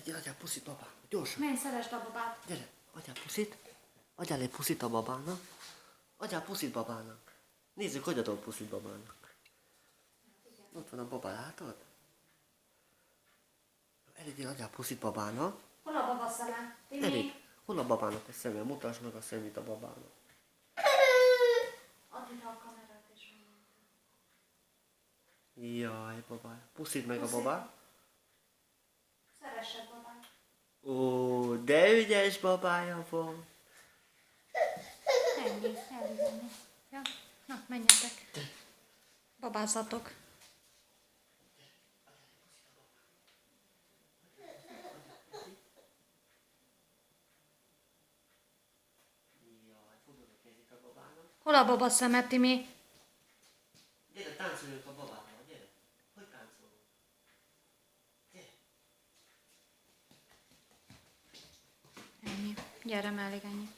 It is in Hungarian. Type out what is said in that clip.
Gyere, adjál puszit babának, gyorsan. Menj, szeresd a babát. Gyere, adjál puszit. Adjál egy puszit a babának. Adjál puszit babának. Nézzük, hogy adok puszit babának. Ott van a baba, látod? Erik, gyere, adjál puszit babának. Hol a baba szeme? Timi? Erik, hol a babának a szeme? Mutasd meg a szemét a babának. Add ide a kamerát és mondjam. Jaj, babá. Puszit meg a Puszit. babát. Szeressed babát. Ó, de ügyes babája van. Ennyi, elvizenni. Ja, na, menjetek. Babázzatok. Jaj, fogod a kezét a babának. Hol a baba szeme, Timi? Gyere, táncoljunk a babával, gyere. Hogy táncolunk? Gyere. Ennyi. Gyere mellé, ennyi.